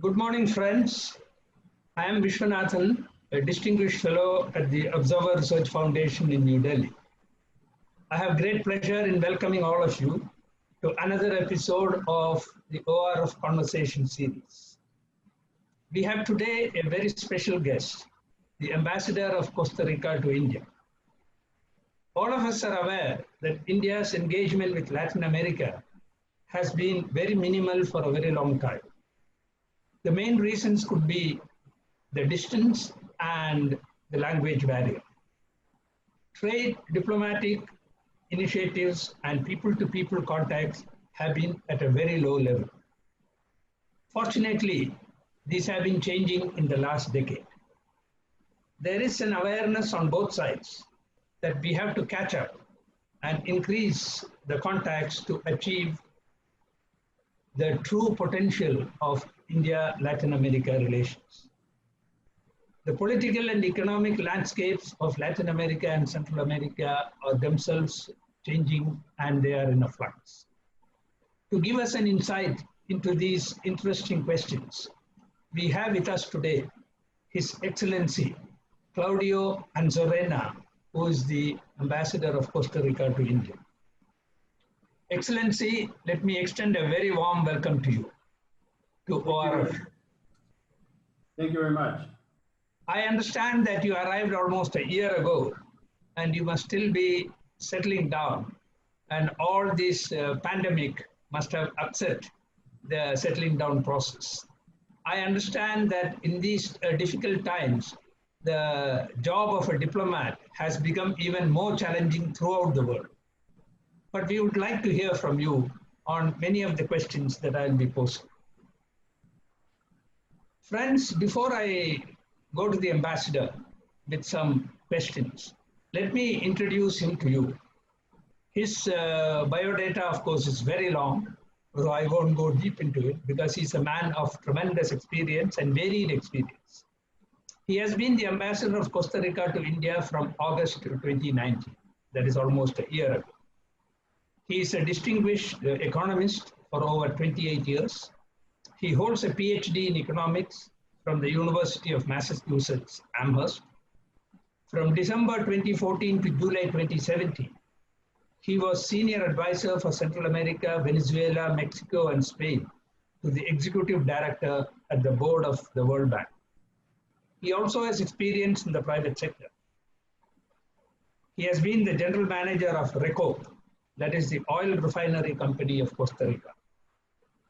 Good morning, friends. I am Viswanathan, a distinguished fellow at the Observer Research Foundation in New Delhi. I have great pleasure in welcoming all of you to another episode of the ORF Conversation series. We have today a very special guest, the Ambassador of Costa Rica to India. All of us are aware that India's engagement with Latin America has been very minimal for a very long time. The main reasons could be the distance and the language barrier. Trade, diplomatic initiatives, and people-to-people contacts have been at a very low level. Fortunately, these have been changing in the last decade. There is an awareness on both sides that we have to catch up and increase the contacts to achieve the true potential of India-Latin America relations. The political and economic landscapes of Latin America and Central America are themselves changing, and they are in a flux. To give us an insight into these interesting questions, we have with us today His Excellency Claudio Ansorena, who is the Ambassador of Costa Rica to India. Excellency, let me extend a very warm welcome to you, to ORF. Thank you very much. I understand that you arrived almost a year ago, and you must still be settling down, and all this pandemic must have upset the settling down process. I understand that in these difficult times, the job of a diplomat has become even more challenging throughout the world. But we would like to hear from you on many of the questions that I'll be posing. Friends, before I go to the ambassador with some questions, let me introduce him to you. His biodata, of course, is very long, so I won't go deep into it because he's a man of tremendous experience and varied experience. He has been the ambassador of Costa Rica to India from August 2019. That is almost a year ago. He is a distinguished economist for over 28 years. He holds a PhD in economics from the University of Massachusetts, Amherst. From December 2014 to July 2017, he was senior advisor for Central America, Venezuela, Mexico, and Spain to the executive director at the board of the World Bank. He also has experience in the private sector. He has been the general manager of RECO, that is the oil refinery company of Costa Rica.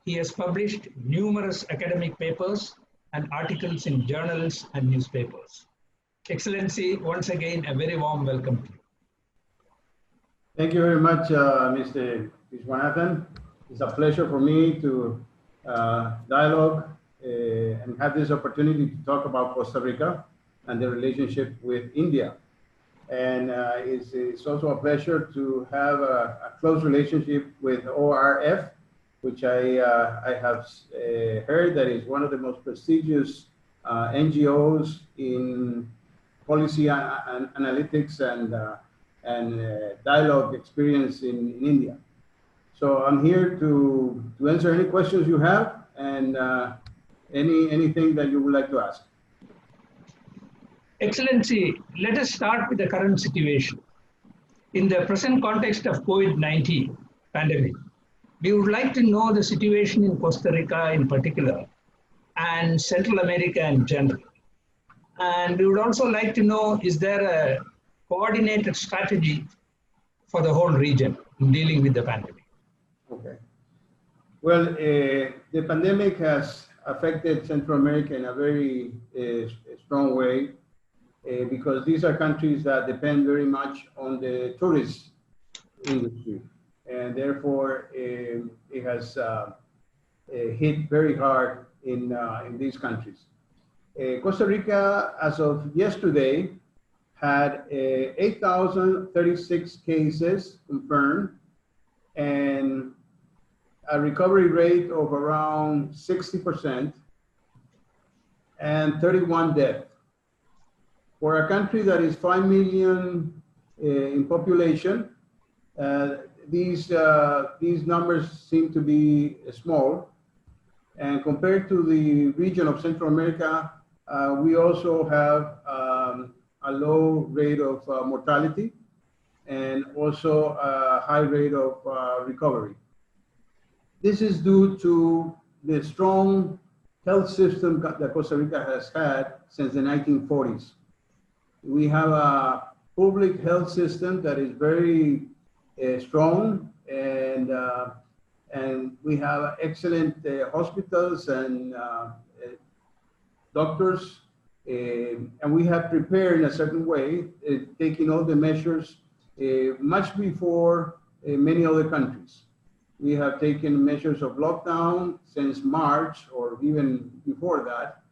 He has published numerous academic papers and articles in journals and newspapers. Excellency, once again, a very warm welcome to you. Thank you very much, Mr. Viswanathan. It's a pleasure for me to dialogue and have this opportunity to talk about Costa Rica and the relationship with India. And it's also a pleasure to have a close relationship with ORF, which I have heard that is one of the most prestigious NGOs in policy analytics and dialogue experience in India. So I'm here to answer any questions you have and anything that you would like to ask. Excellency, let us start with the current situation. In the present context of COVID-19 pandemic, we would like to know the situation in Costa Rica in particular and Central America in general. And we would also like to know, is there a coordinated strategy for the whole region in dealing with the pandemic? Okay. Well, the pandemic has affected Central America in a very strong way. Because these are countries that depend very much on the tourist industry. And therefore, it has hit very hard in these countries. Costa Rica, as of yesterday, had 8,036 cases confirmed and a recovery rate of around 60% and 31 deaths. For a country that is 5 million in population, these numbers seem to be small, And compared to the region of Central America, we also have a low rate of mortality and also a high rate of recovery. This is due to the strong health system that Costa Rica has had since the 1940s. We have a public health system that is very strong, and we have excellent hospitals and doctors, and we have prepared in a certain way, taking all the measures much before many other countries. We have taken measures of lockdown since March or even before that.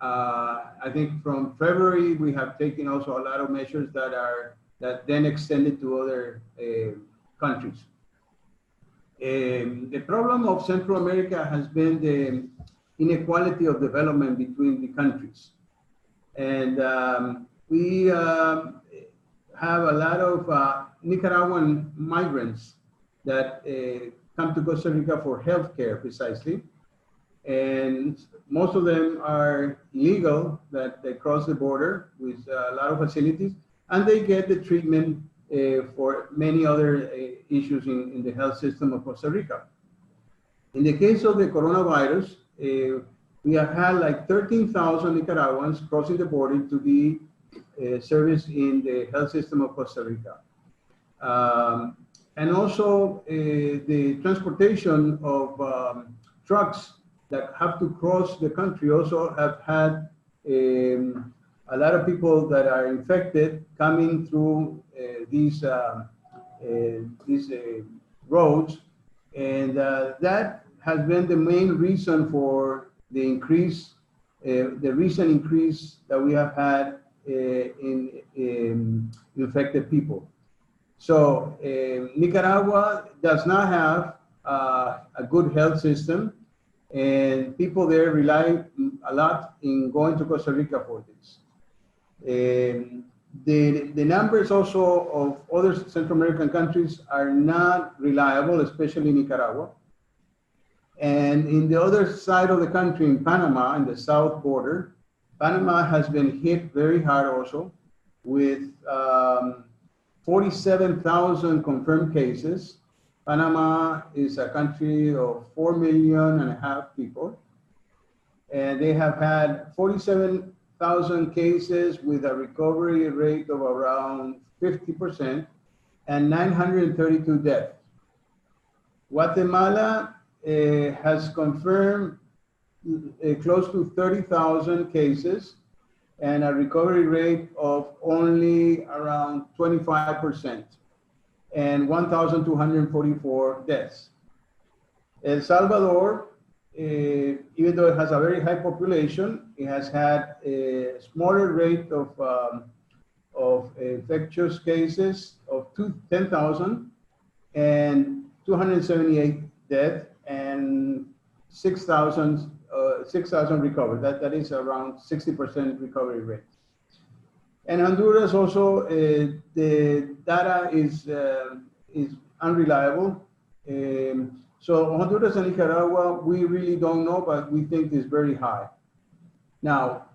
I think from February, we have taken also a lot of measures that then extended to other countries. The problem of Central America has been the inequality of development between the countries. And we have a lot of Nicaraguan migrants that come to Costa Rica for healthcare precisely. And most of them are illegal, that they cross the border with a lot of facilities, and they get the treatment for many other issues in the health system of Costa Rica. In the case of the coronavirus, we have had like 13,000 Nicaraguans crossing the border to be serviced in the health system of Costa Rica. And also the transportation of trucks that have to cross the country also have had a lot of people that are infected coming through these roads, and that has been the main reason for the increase, the recent increase that we have had in infected people. So Nicaragua does not have a good health system, and people there rely a lot in going to Costa Rica for this. The numbers also of other Central American countries are not reliable, especially Nicaragua. And in the other side of the country, in Panama, in the south border, Panama has been hit very hard also with 47,000 confirmed cases. Panama is a country of 4.5 million people, and they have had 47,000 cases with a recovery rate of around 50% and 932 deaths. Guatemala has confirmed close to 30,000 cases and a recovery rate of only around 25% and 1,244 deaths. El Salvador, even though it has a very high population, it has had a smaller rate of infectious cases of 10,000 and 278 deaths and 6,000 recovered. That is around 60% recovery rate. And Honduras also, the data is unreliable. So Honduras and Nicaragua, we really don't know, but we think is very high. Now,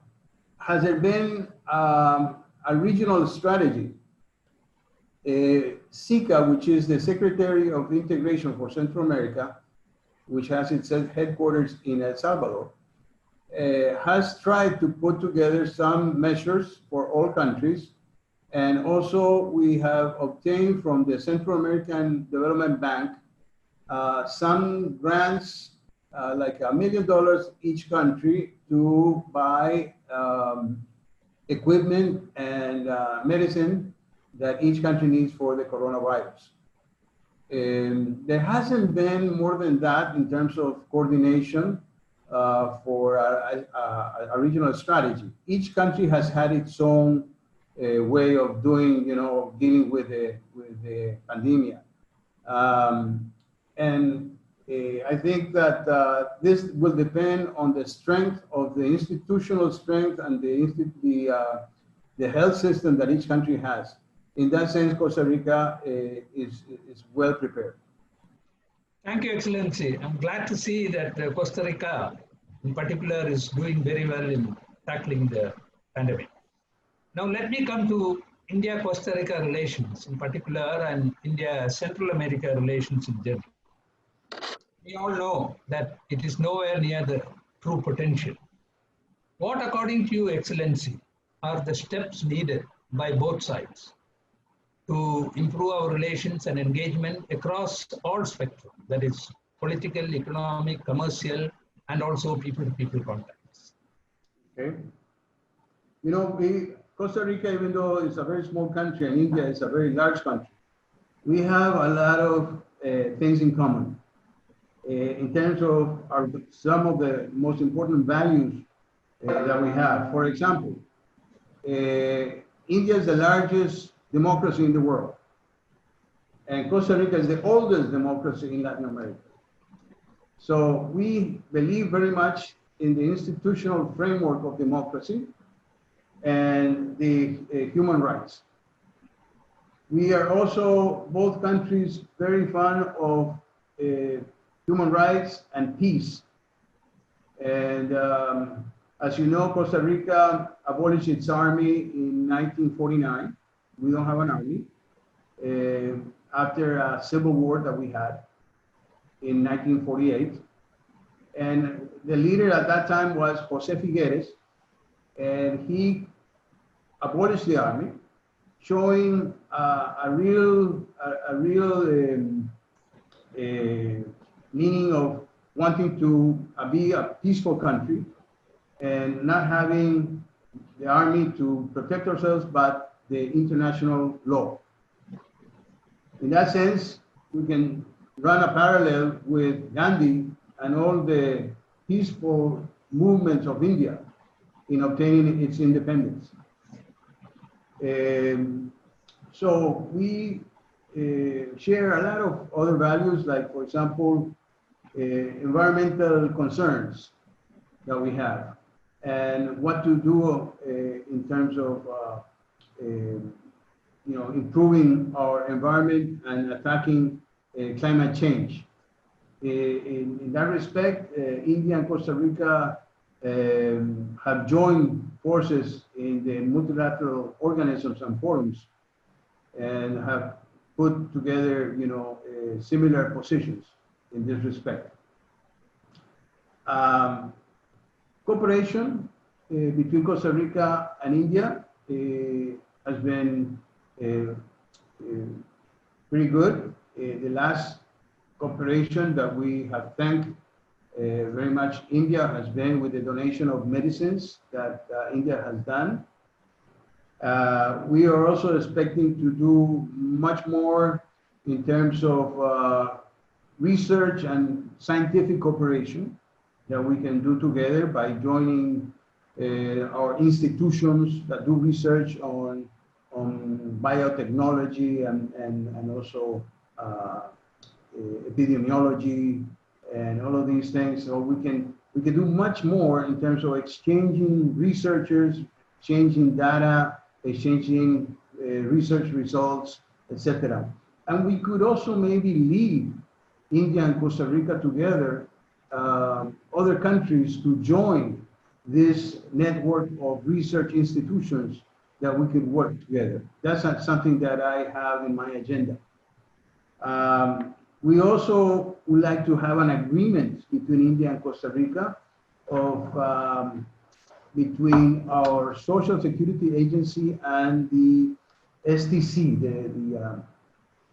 has there been a regional strategy? SICA, which is the Secretary of Integration for Central America, which has its headquarters in El Salvador, has tried to put together some measures for all countries. And also we have obtained from the Central American Development Bank some grants, like $1 million each country, to buy equipment and medicine that each country needs for the coronavirus. There hasn't been more than that in terms of coordination for a regional strategy. Each country has had its own way of doing, dealing with the pandemic. And I think that this will depend on the strength of the institutional strength and the health system that each country has. In that sense, Costa Rica is well prepared. Thank you, Excellency. I'm glad to see that Costa Rica, in particular, is doing very well in tackling the pandemic. Now, let me come to India-Costa Rica relations in particular and India-Central America relations in general. We all know that it is nowhere near the true potential. What, according to you, Excellency, are the steps needed by both sides to improve our relations and engagement across all spectrum, that is political, economic, commercial, and also people-to-people contacts? Okay. You know, Costa Rica, even though it's a very small country and India is a very large country, we have a lot of things in common. In terms of some of the most important values that we have. For example, India is the largest democracy in the world, and Costa Rica is the oldest democracy in Latin America. So we believe very much in the institutional framework of democracy and the human rights. We are also, both countries, very fond of human rights and peace. And as you know, Costa Rica abolished its army in 1949. We don't have an army. After a civil war that we had in 1948. And the leader at that time was Jose Figueres, and he abolished the army, showing a real meaning of wanting to be a peaceful country and not having the army to protect ourselves, but the international law. In that sense, we can run a parallel with Gandhi and all the peaceful movements of India in obtaining its independence. So we share a lot of other values, like, for example, environmental concerns that we have, and what to do in terms of improving our environment and attacking climate change. In that respect, India and Costa Rica have joined forces in the multilateral organisms and forums and have put together, similar positions in this respect. Cooperation between Costa Rica and India has been pretty good. The last cooperation that we have thanked very much India has been with the donation of medicines that India has done. We are also expecting to do much more in terms of research and scientific cooperation that we can do together by joining our institutions that do research on biotechnology and also epidemiology and all of these things. So we can do much more in terms of exchanging researchers, exchanging data, exchanging research results, etc. And we could also maybe lead India and Costa Rica together, other countries to join this network of research institutions that we could work together. That's not something that I have in my agenda. We also would like to have an agreement between India and Costa Rica of between our Social Security Agency and the STC,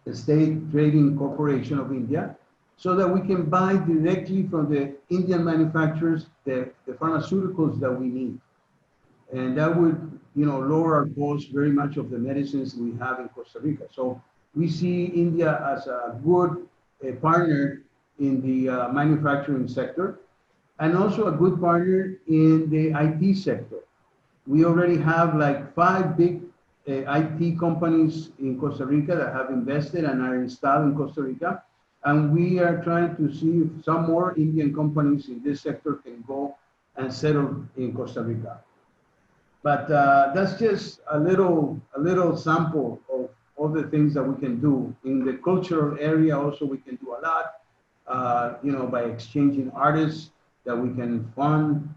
the State Trading Corporation of India, so that we can buy directly from the Indian manufacturers the pharmaceuticals that we need. And that would, lower our costs very much of the medicines we have in Costa Rica. So we see India as a good partner in the manufacturing sector, and also a good partner in the IT sector. We already have like 5 big IT companies in Costa Rica that have invested and are installed in Costa Rica. And we are trying to see if some more Indian companies in this sector can go and settle in Costa Rica. But that's just a little sample of all the things that we can do. In the cultural area also, we can do a lot. you know, by exchanging artists that we can fund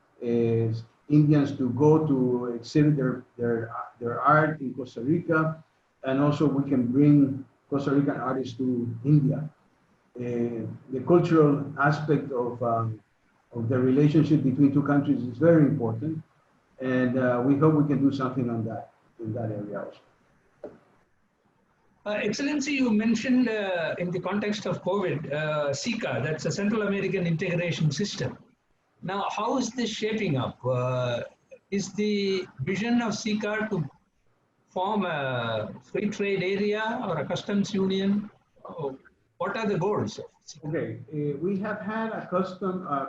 Indians to go to exhibit their art in Costa Rica, and also we can bring Costa Rican artists to India. The cultural aspect of the relationship between two countries is very important, and we hope we can do something on that in that area also. Excellency, you mentioned in the context of COVID, SICA, that's a Central American Integration System. Now, how is this shaping up? Is the vision of SICA to form a free trade area or a customs union? What are the goals of SICA? Okay, we have had a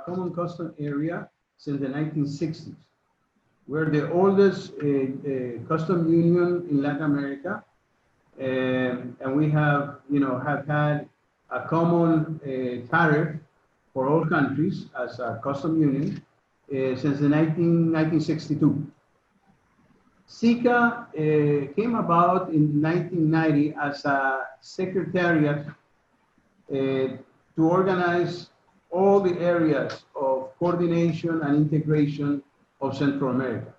common custom area since the 1960s. We're the oldest custom union in Latin America. And we have, you know, have had a common tariff for all countries as a custom union since the 1962. SICA came about in 1990 as a secretariat to organize all the areas of coordination and integration of Central America.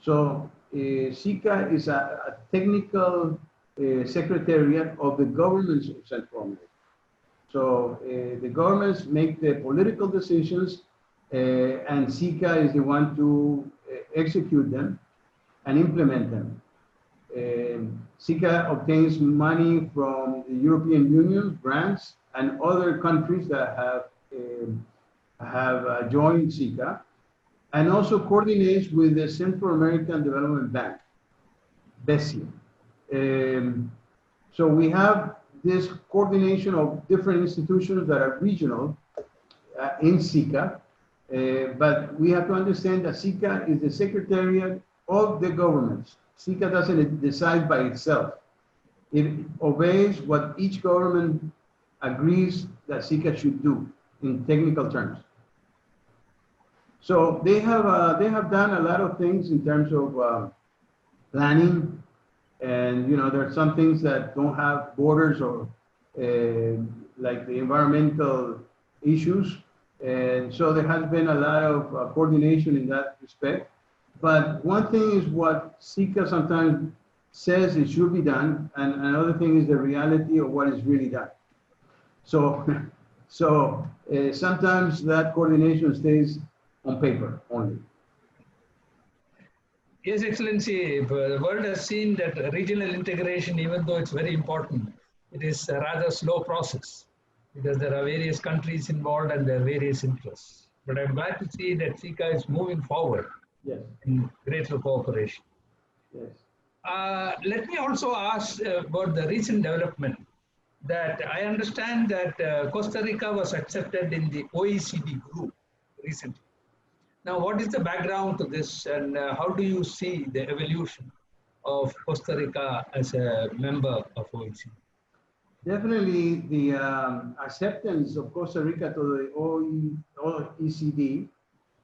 So SICA is a technical secretariat of the governments of Central America. So the governments make the political decisions and SICA is the one to execute them and implement them. SICA obtains money from the European Union, grants, and other countries that have joined SICA, and also coordinates with the Central American Development Bank, BESI. So we have this coordination of different institutions that are regional in SICA, but we have to understand that SICA is the secretariat of the governments. SICA doesn't decide by itself. It obeys what each government agrees that SICA should do in technical terms. So they have done a lot of things in terms of planning. And, you know, there are some things that don't have borders or like the environmental issues. And so there has been a lot of coordination in that respect. But one thing is what SICA sometimes says it should be done. And another thing is the reality of what is really done. So, sometimes that coordination stays on paper only. Yes, Excellency, the world has seen that regional integration, even though it's very important, it is a rather slow process because there are various countries involved and there are various interests. But I'm glad to see that SICA is moving forward in greater cooperation. Yes. Let me also ask about the recent development that I understand that Costa Rica was accepted in the OECD Group recently. Now, what is the background to this and how do you see the evolution of Costa Rica as a member of OECD? Definitely the acceptance of Costa Rica to the OECD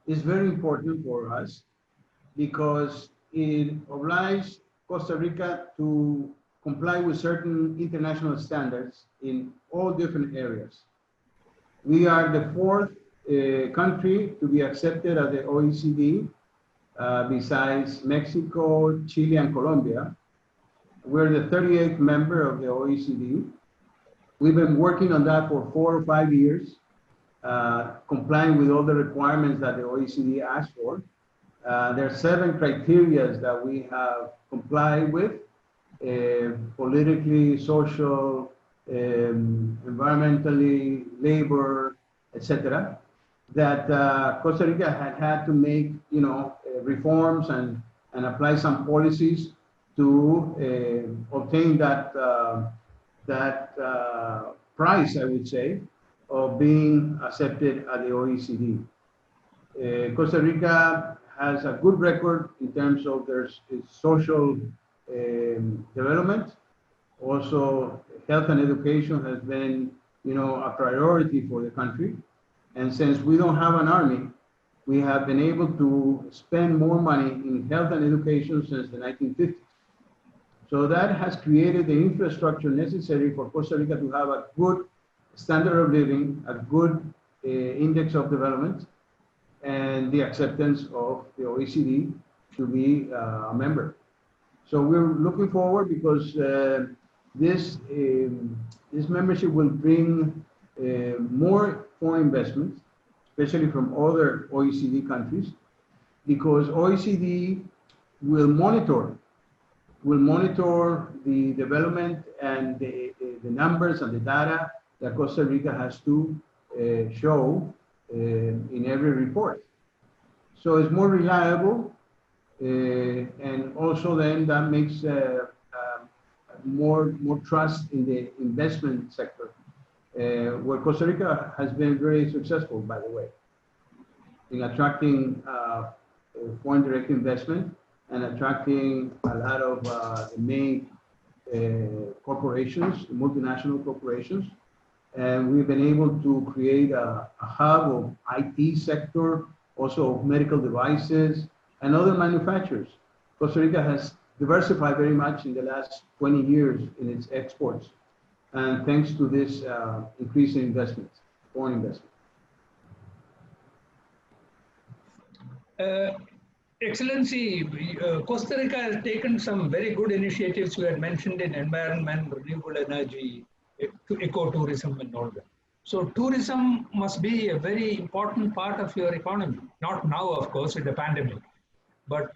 is very important for us because it obliges Costa Rica to comply with certain international standards in all different areas. We are the fourth country to be accepted at the OECD, besides Mexico, Chile, and Colombia. We're the 38th member of the OECD. We've been working on that for 4 or 5 years, complying with all the requirements that the OECD asked for. There are 7 criteria that we have complied with, politically, social, environmentally, labor, etc. That Costa Rica had to make, you know, reforms and apply some policies to obtain that prize, I would say, of being accepted at the OECD. Costa Rica has a good record in terms of its social development. Also, health and education has been, you know, a priority for the country. And since we don't have an army, we have been able to spend more money in health and education since the 1950s. So that has created the infrastructure necessary for Costa Rica to have a good standard of living, a good index of development, and the acceptance of the OECD to be a member. So we're looking forward because this membership will bring more foreign investments, especially from other OECD countries, because OECD will monitor the development and the numbers and the data that Costa Rica has to show in every report. So it's more reliable, and also then that makes more trust in the investment sector, where Costa Rica has been very successful, by the way, in attracting foreign direct investment and attracting a lot of the main corporations, multinational corporations. And we've been able to create a hub of IT sector, also of medical devices and other manufacturers. Costa Rica has diversified very much in the last 20 years in its exports, and thanks to this increase in investment, foreign investment. Excellency, Costa Rica has taken some very good initiatives you had mentioned in environment, renewable energy, ecotourism and all that. So tourism must be a very important part of your economy. Not now, of course, with the pandemic, but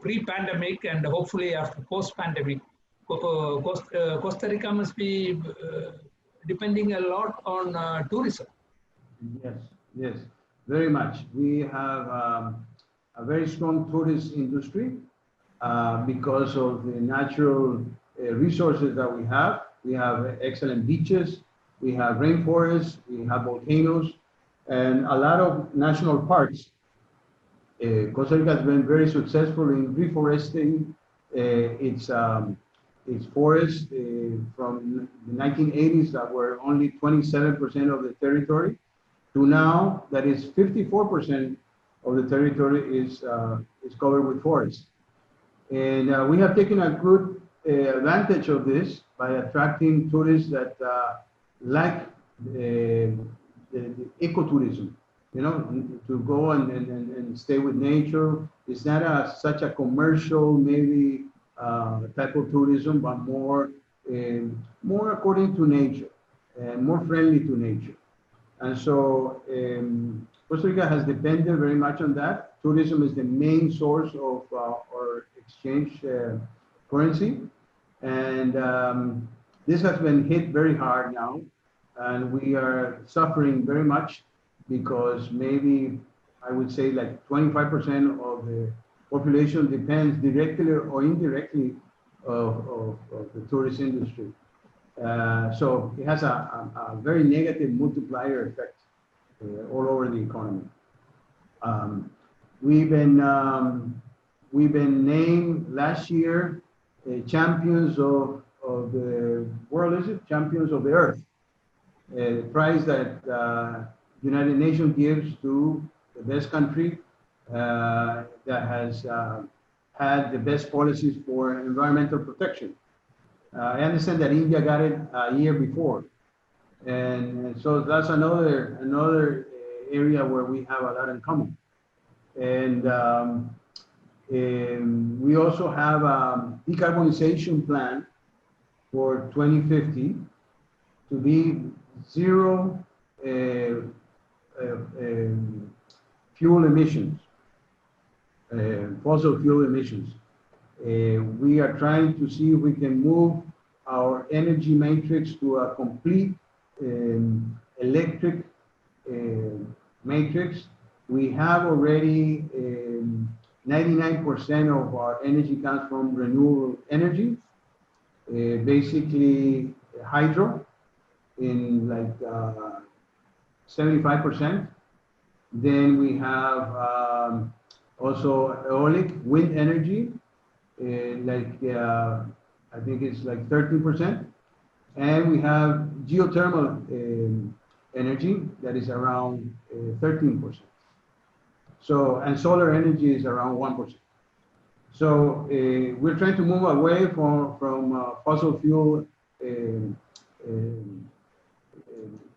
pre-pandemic and hopefully after post-pandemic, Costa Rica must be depending a lot on tourism. Yes, very much. We have a very strong tourist industry because of the natural resources that we have. We have excellent beaches, we have rainforests, we have volcanoes, and a lot of national parks. Costa Rica has been very successful in reforesting its forests from the 1980s that were only 27% of the territory to now that is 54% of the territory is covered with forests. And we have taken a good advantage of this by attracting tourists that like the ecotourism, to go and stay with nature. It's not such a commercial, maybe, type of tourism, but more according to nature and more friendly to nature. And so Costa Rica has depended very much on that. Tourism is the main source of our exchange currency. And this has been hit very hard now. And we are suffering very much because maybe I would say like 25% of the population depends directly or indirectly of the tourist industry. So it has a very negative multiplier effect all over the economy. We've been named last year champions of the world, champions of the earth, the prize that United Nations gives to the best country that has had the best policies for environmental protection. I understand that India got it a year before. And so that's another area where we have a lot in common. And we also have a decarbonization plan for 2050 to be zero fuel emissions, fossil fuel emissions. We are trying to see if we can move our energy matrix to a complete electric matrix. We have already 99% of our energy comes from renewable energy, basically hydro in like 75%. Then we have also aeolic wind energy, I think it's like 13%. And we have geothermal energy that is around 13%. So, and solar energy is around 1%. So we're trying to move away from fossil fuel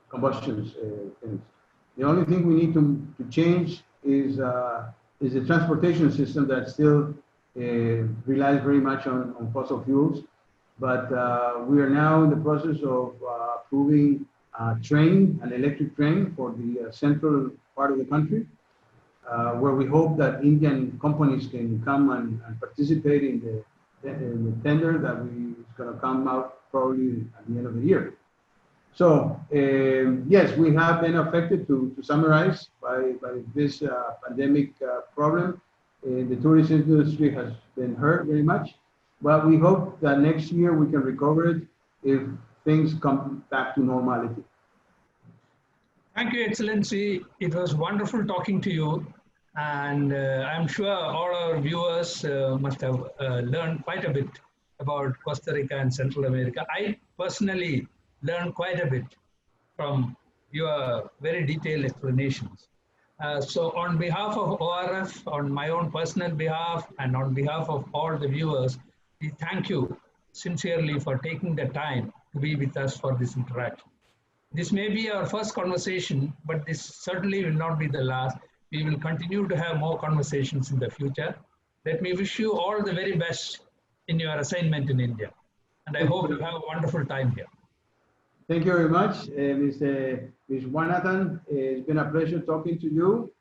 combustion things. The only thing we need to change is the transportation system that still relies very much on fossil fuels. But we are now in the process of approving an electric train for the central part of the country, where we hope that Indian companies can come and participate in the tender that is going to come out probably at the end of the year. So yes, we have been affected, to summarize, by this pandemic problem. The tourism industry has been hurt very much, but we hope that next year we can recover it if things come back to normality. Thank you, Excellency. It was wonderful talking to you. And I'm sure all our viewers must have learned quite a bit about Costa Rica and Central America. I personally learned quite a bit from your very detailed explanations. So on behalf of ORF, on my own personal behalf, and on behalf of all the viewers, we thank you sincerely for taking the time to be with us for this interaction. This may be our first conversation, but this certainly will not be the last. We will continue to have more conversations in the future. Let me wish you all the very best in your assignment in India. And I hope you have a wonderful time here. Thank you very much, Mr. Viswanathan. It's been a pleasure talking to you.